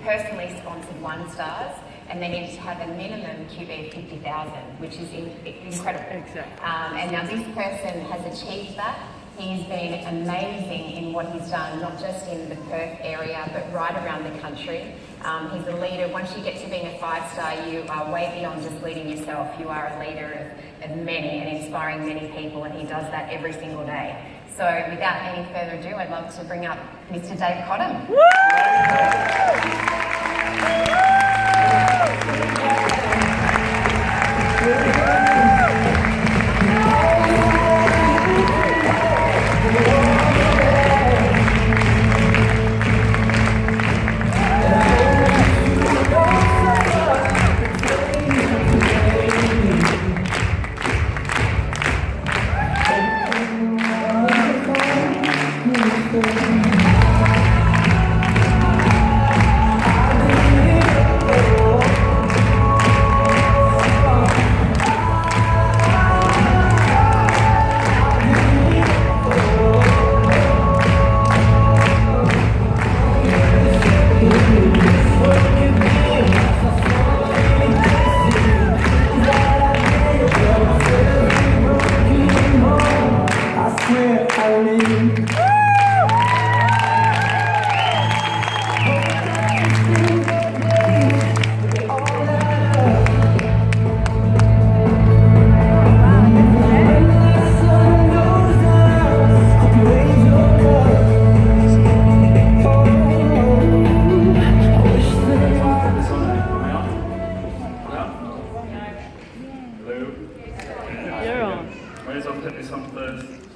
personally sponsored 1 stars, and they needed to have a minimum QB of 50,000, which is incredible. Exactly. And now this person has achieved that. He's been amazing in what he's done, not just in the Perth area, but right around the country. He's a leader. Once you get to being a 5-star, you are way beyond just leading yourself. You are a leader of many and inspiring many people, and he does that every single day. So without any further ado, I'd love to bring up Mr. Dave Cottam.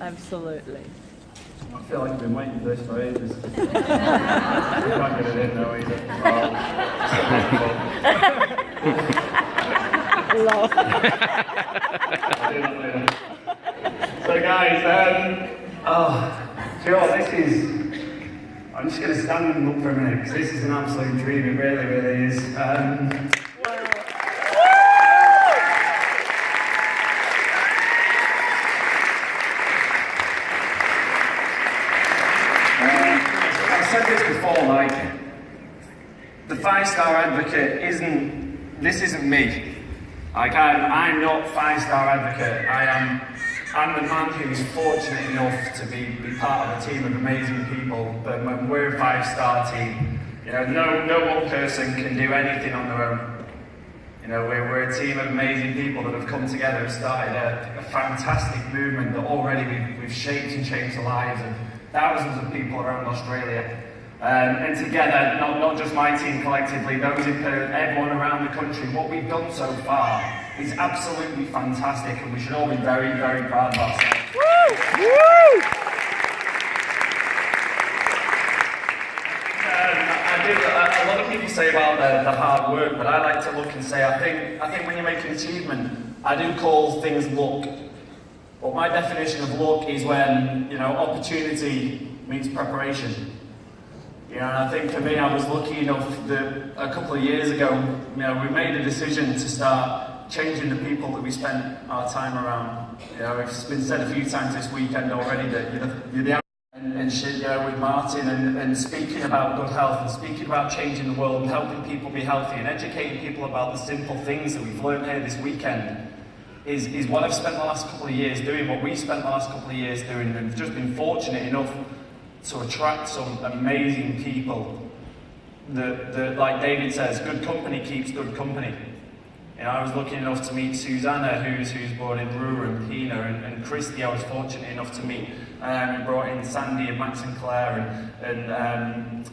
Absolutely. I feel like I've been waiting for this for ages. You can't get it in though either. So guys, do you know what, I'm just going to stand and look for a minute because this is an absolute dream, it really, really is. I've said this before, like, the 5-star advocate isn't me. Like, I'm not 5-star advocate. I'm the man who's fortunate enough to be part of a team of amazing people, but when we're a 5-star team, you know, no one person can do anything on their own. You know, we're a team of amazing people that have come together and started a fantastic movement that already we've shaped and changed the lives of thousands of people around Australia. And together, not just my team collectively, those in Perth, everyone around the country, what we've done so far is absolutely fantastic, and we should all be very, very proud of ourselves. Woo! Woo! A lot of people say about the hard work, but I like to look and say, I think when you make an achievement, I do call things luck. But my definition of luck is when, you know, opportunity meets preparation. You know, and I think for me, I was lucky enough that a couple of years ago, you know, we made a decision to start changing the people that we spent our time around. You know, it's been said a few times this weekend already that you're the and shit, you know, with Martin and speaking about good health and speaking about changing the world and helping people be healthy and educating people about the simple things that we've learned here this weekend is what I've spent the last couple of years doing, what we spent the last couple of years doing, and we've just been fortunate enough to attract some amazing people that, like David says, good company keeps good company. You know, I was lucky enough to meet Susanna, who's born in Rura and Pina, and Christy I was fortunate enough to meet. We brought in Sandy and Max and Claire and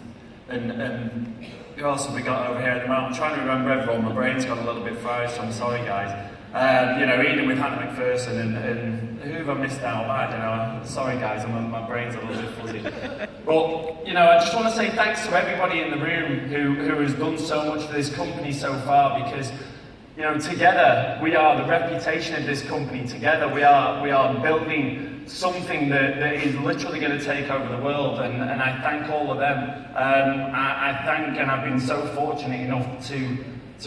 who else have we got over here at the moment? I'm trying to remember everyone, my brain's got a little bit fried, so I'm sorry guys. You know, Eden with Hannah McPherson and who have I missed out? I don't know, sorry guys, my brain's a little bit fuzzy. But, you know, I just want to say thanks to everybody in the room who has done so much for this company so far, because, you know, together we are the reputation of this company. Together we are building something that is literally going to take over the world, and I thank all of them. I thank, and I've been so fortunate enough to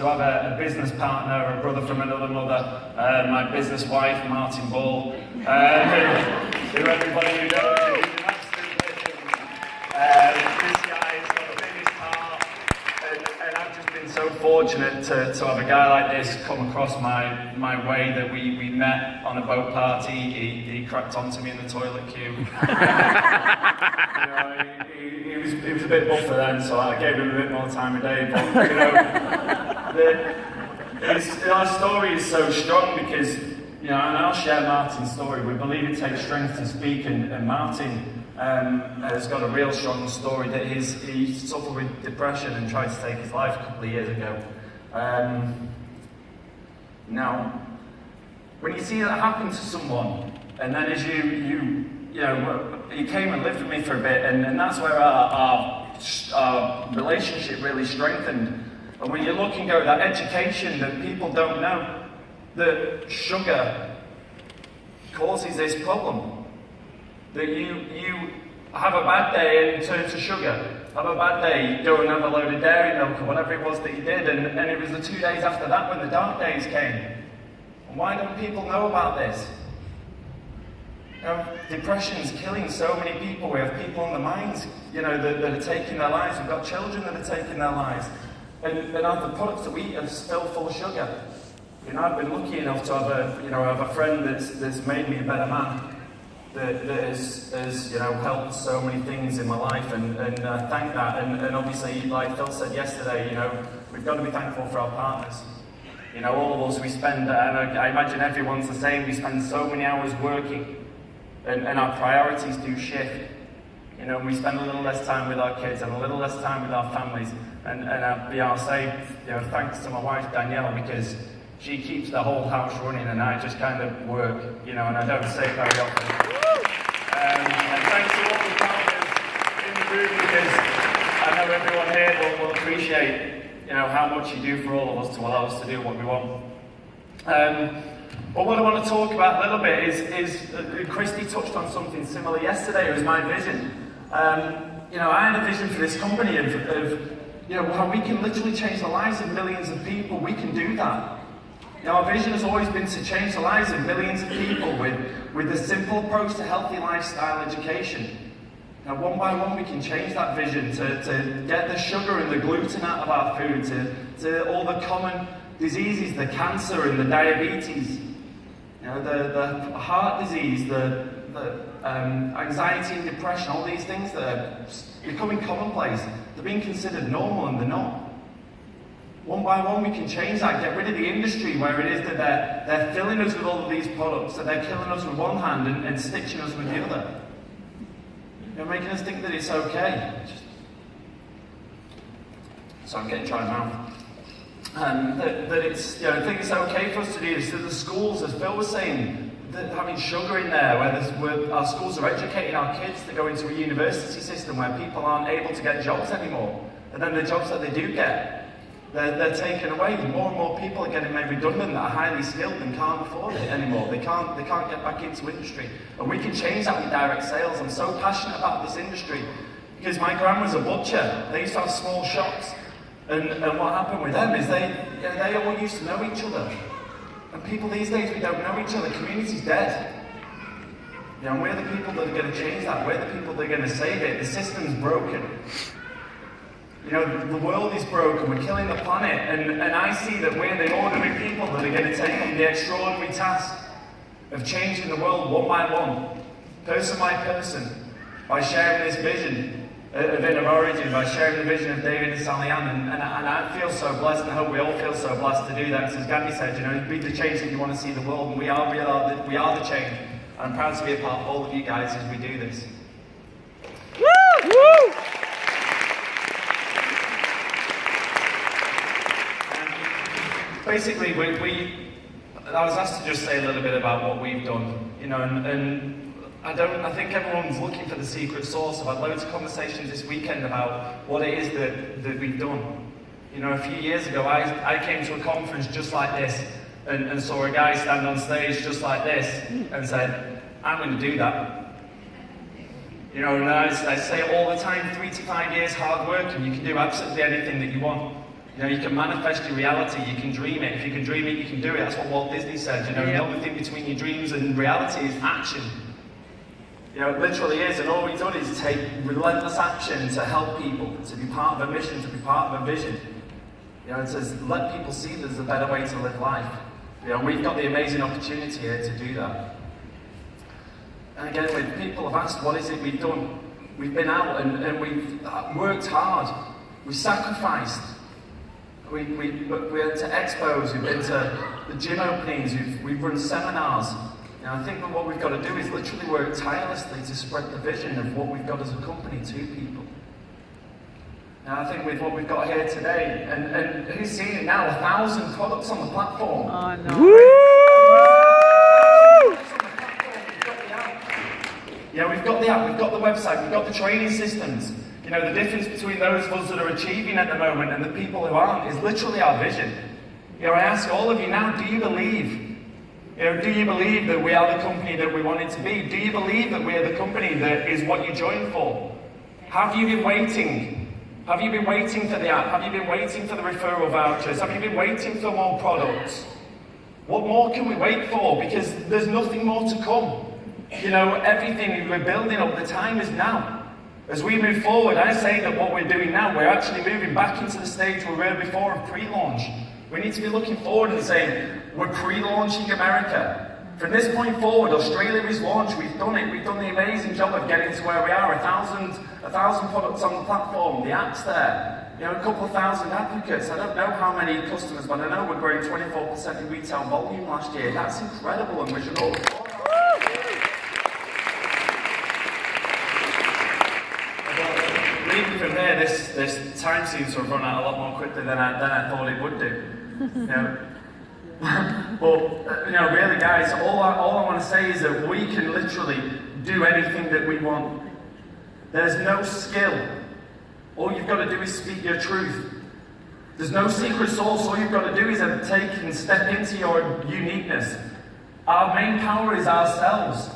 have a business partner, a brother from another mother, my business wife, Martin Ball, who everybody who knows is an absolute legend. This guy's got the biggest heart, fortunate to have a guy like this come across my way, that we met on a boat party. He cracked onto me in the toilet queue. He was a bit buffer then, so I gave him a bit more time of day. But our story is so strong because, and I'll share Martin's story. We believe it takes strength to speak, and Martin has got a real strong story that he suffered with depression and tried to take his life a couple of years ago. Now, when you see that happen to someone, and then as he came and lived with me for a bit, and that's where our relationship really strengthened. And when you look and go, that education that people don't know, that sugar causes this problem. That you have a bad day and turn to sugar. Have a bad day, you go and have a load of dairy milk or whatever it was that you did, and it was the 2 days after that when the dark days came. And why don't people know about this? Depression is killing so many people. We have people in the mines, that are taking their lives. We've got children that are taking their lives. And the products that we eat are still full of sugar. I've been lucky enough to have a friend that's made me a better man. That has helped so many things in my life, and thank that. And obviously, like Phil said yesterday, we've got to be thankful for our partners. All of us, we spend, and I imagine everyone's the same, we spend so many hours working, and our priorities do shift. We spend a little less time with our kids and a little less time with our families. And I'll say, thanks to my wife Danielle, because she keeps the whole house running, and I just kind of work, and I don't say it very often. And thanks to all the partners in the group, because I know everyone here will appreciate, how much you do for all of us to allow us to do what we want. But what I want to talk about a little bit is Christy touched on something similar yesterday. It was my vision. I had a vision for this company of how we can literally change the lives of millions of people. We can do that. Our vision has always been to change the lives of millions of people with a simple approach to healthy lifestyle education. Now, one by one, we can change that vision to get the sugar and the gluten out of our food, to all the common diseases, the cancer and the diabetes, the heart disease, the anxiety and depression, all these things that are becoming commonplace. They're being considered normal, and they're not. One by one, we can change that, get rid of the industry where it is that they're filling us with all of these products, that they're killing us with one hand and stitching us with the other. Making us think that it's okay. So I'm getting dry mouth. That it's, think it's okay for us to do this. That the schools, as Phil was saying, that having sugar in there, where our schools are educating our kids to go into a university system where people aren't able to get jobs anymore. And then the jobs that they do get, they're taken away. More and more people are getting made redundant that are highly skilled and can't afford it anymore. They can't get back into industry. And we can change that with direct sales. I'm so passionate about this industry because my grandma's a butcher. They used to have small shops. And what happened with them is they all used to know each other. And people these days, we don't know each other. Community's dead. And we're the people that are going to change that. We're the people that are going to save it. The system's broken. The world is broken, we're killing the planet, and I see that we're the ordinary people that are going to take on the extraordinary task of changing the world one by one, person by person, by sharing this vision of InnerOrigin, by sharing the vision of David and Sally Ann, and I feel so blessed, and I hope we all feel so blessed to do that, because as Gandhi said, be the change that you want to see the world, and we are the change, and I'm proud to be a part of all of you guys as we do this. Woo! Woo! Basically, I was asked to just say a little bit about what we've done, and I think everyone's looking for the secret sauce. I've had loads of conversations this weekend about what it is that we've done. A few years ago, I came to a conference just like this, and saw a guy stand on stage just like this, and said, I'm going to do that. And I say it all the time, 3 to 5 years hard work, and you can do absolutely anything that you want. You can manifest your reality, you can dream it. If you can dream it, you can do it. That's what Walt Disney said. The only thing between your dreams and reality is action. It literally is, and all we've done is take relentless action to help people, to be part of a mission, to be part of a vision. You know, it says, let people see there's a better way to live life. You know, we've got the amazing opportunity here to do that. And again, when people have asked, what is it we've done? We've been out and we've worked hard. We sacrificed. We went to expos, we've been to the gym openings, we've run seminars. You know, I think that what we've got to do is literally work tirelessly to spread the vision of what we've got as a company to people. And I think with what we've got here today, and who's seen it now, 1,000 products on the platform. Oh, no. Woo! Yeah, we've got the app, we've got the website, we've got the training systems. You know, the difference between those of us that are achieving at the moment and the people who aren't is literally our vision. You know, I ask all of you now, do you believe? You know, do you believe that we are the company that we wanted to be? Do you believe that we are the company that is what you joined for? Have you been waiting? Have you been waiting for the app? Have you been waiting for the referral vouchers? Have you been waiting for more products? What more can we wait for? Because there's nothing more to come. You know, everything we're building up, the time is now. As we move forward, I say that what we're doing now, we're actually moving back into the stage we were before of pre-launch. We need to be looking forward and saying, we're pre-launching America. From this point forward, Australia is launched, we've done it, we've done the amazing job of getting to where we are, 1,000 products on the platform, the app's there, you know, a couple of thousand advocates. I don't know how many customers, but I know we're growing 24% in retail volume last year. That's incredible, and we should all from there, this time seems to have run out a lot more quickly than I thought it would do. You know? But you know, really, guys, all I want to say is that we can literally do anything that we want. There's no skill. All you've got to do is speak your truth. There's no secret sauce. All you've got to do is take and step into your uniqueness. Our main power is ourselves.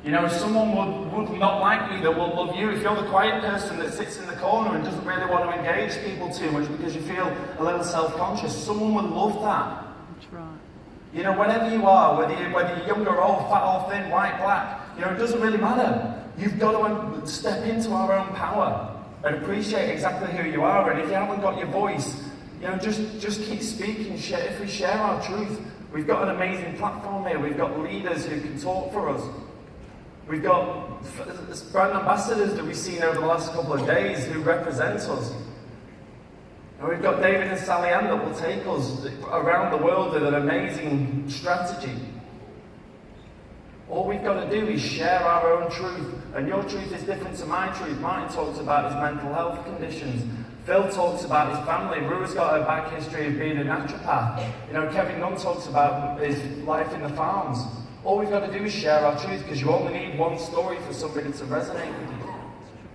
You know, if someone would not like me, that will love you. If you're the quiet person that sits in the corner and doesn't really want to engage people too much because you feel a little self-conscious, someone would love that. That's right. You know, whatever you are, whether you're young or old, fat or thin, white, black, you know, it doesn't really matter. You've got to step into our own power and appreciate exactly who you are. And if you haven't got your voice, you know, just keep speaking. If we share our truth, we've got an amazing platform here. We've got leaders who can talk for us. We've got brand ambassadors that we've seen over the last couple of days who represent us. And we've got David and Sally Ann that will take us around the world with an amazing strategy. All we've got to do is share our own truth. And your truth is different to my truth. Martin talks about his mental health conditions. Phil talks about his family. Rua's got a back history of being a naturopath. You know, Kevin Nunn talks about his life in the farms. All we've got to do is share our truth, because you only need one story for somebody to resonate with you.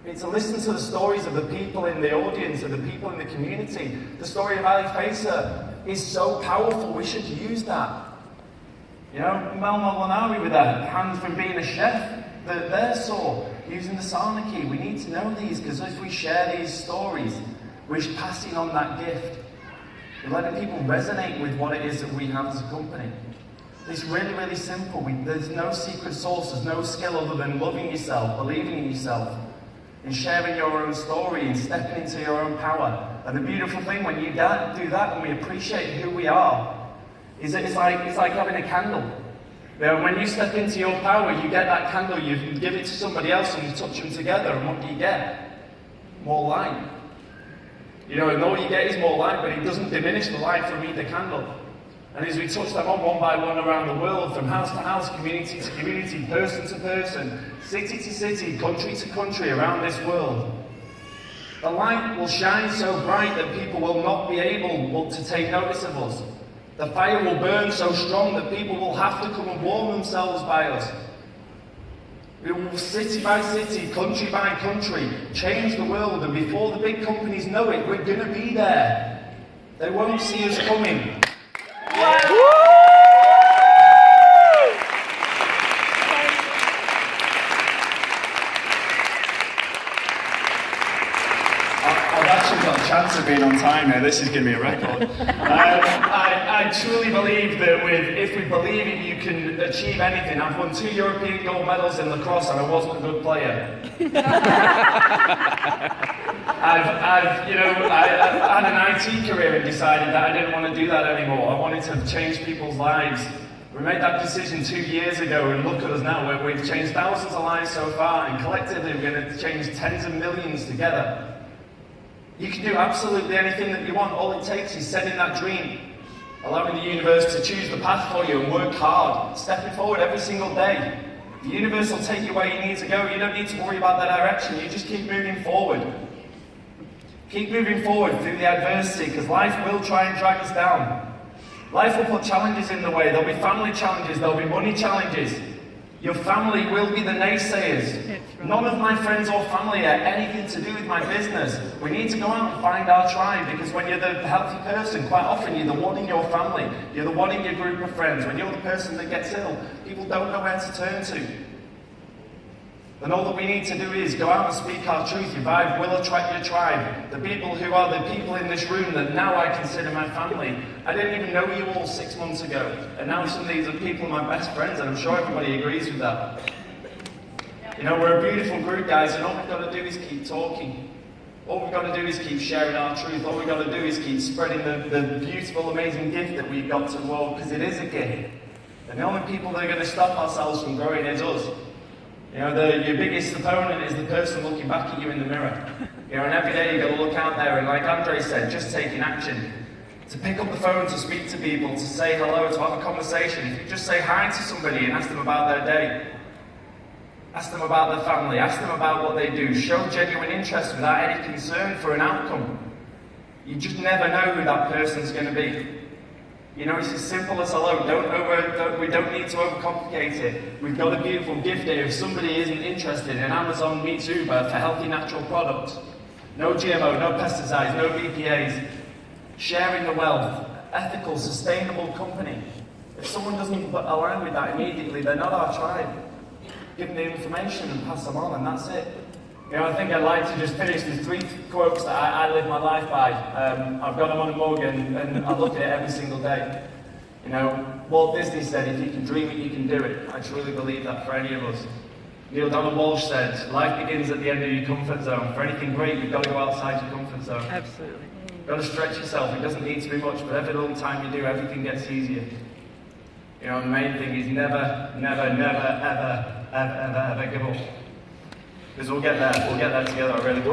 You need to listen to the stories of the people in the audience, of the people in the community. The story of Ali Facer is so powerful, we should use that. You know, Mel Molinari with her hands from being a chef, that they're sore, using the Sarna key. We need to know these, because if we share these stories, we're passing on that gift. We're letting people resonate with what it is that we have as a company. It's really, really simple. There's no secret sauce, there's no skill other than loving yourself, believing in yourself, and sharing your own story and stepping into your own power. And the beautiful thing when you do that and we appreciate who we are, is that it's like having a candle. You know, when you step into your power, you get that candle, you give it to somebody else and you touch them together, and what do you get? More light. You know, and all you get is more light, but it doesn't diminish the light from either candle. And as we touch them on one by one around the world, from house to house, community to community, person to person, city to city, country to country around this world, the light will shine so bright that people will not be able to take notice of us. The fire will burn so strong that people will have to come and warm themselves by us. We will, city by city, country by country, change the world, and before the big companies know it, we're going to be there. They won't see us coming. I've actually got a chance of being on time here. This is going to be a record. I truly believe that if we believe it, you can achieve anything. I've won 2 European gold medals in lacrosse, and I wasn't a good player. I had an IT career and decided that I didn't want to do that anymore. I wanted to change people's lives. We made that decision 2 years ago, and look at us now. We've changed thousands of lives so far, and collectively we're going to change tens of millions together. You can do absolutely anything that you want. All it takes is setting that dream, allowing the universe to choose the path for you and work hard, stepping forward every single day. The universe will take you where you need to go. You don't need to worry about the direction. You just keep moving forward. Keep moving forward through the adversity, because life will try and drag us down. Life will put challenges in the way. There'll be family challenges, there'll be money challenges. Your family will be the naysayers. None of my friends or family are anything to do with my business. We need to go out and find our tribe, because when you're the healthy person, quite often you're the one in your family, you're the one in your group of friends. When you're the person that gets ill, people don't know where to turn to. And all that we need to do is go out and speak our truth. Your vibe will attract your tribe. The people who are the people in this room that now I consider my family. I didn't even know you all 6 months ago. And now some of these are people, my best friends, and I'm sure everybody agrees with that. You know, we're a beautiful group, guys, and all we've got to do is keep talking. All we've got to do is keep sharing our truth. All we've got to do is keep spreading the beautiful, amazing gift that we've got to the world, because it is a gift. And the only people that are going to stop ourselves from growing is us. You know, your biggest opponent is the person looking back at you in the mirror. You know, and every day you've got to look out there, and like Andre said, just taking action. To pick up the phone, to speak to people, to say hello, to have a conversation. If you just say hi to somebody and ask them about their day, ask them about their family, ask them about what they do, show genuine interest without any concern for an outcome. You just never know who that person's going to be. You know, it's as simple as hello. We don't need to overcomplicate it. We've got a beautiful gift here. If somebody isn't interested in Amazon meets Uber for healthy natural products, no GMO, no pesticides, no BPAs, sharing the wealth, ethical, sustainable company. If someone doesn't align with that immediately, they're not our tribe. Give them the information and pass them on, and that's it. You know, I think I'd like to just finish with 3 quotes that I live my life by. I've got them on a mug and I look at it every single day. You know, Walt Disney said, if you can dream it, you can do it. I truly believe that for any of us. Neil Donald Walsh said, life begins at the end of your comfort zone. For anything great, you've got to go outside your comfort zone. Absolutely. You've got to stretch yourself. It doesn't need to be much, but every little time you do, everything gets easier. You know, the main thing is never, never, never, ever, ever, ever, ever give up. Because we'll get there together, I really do.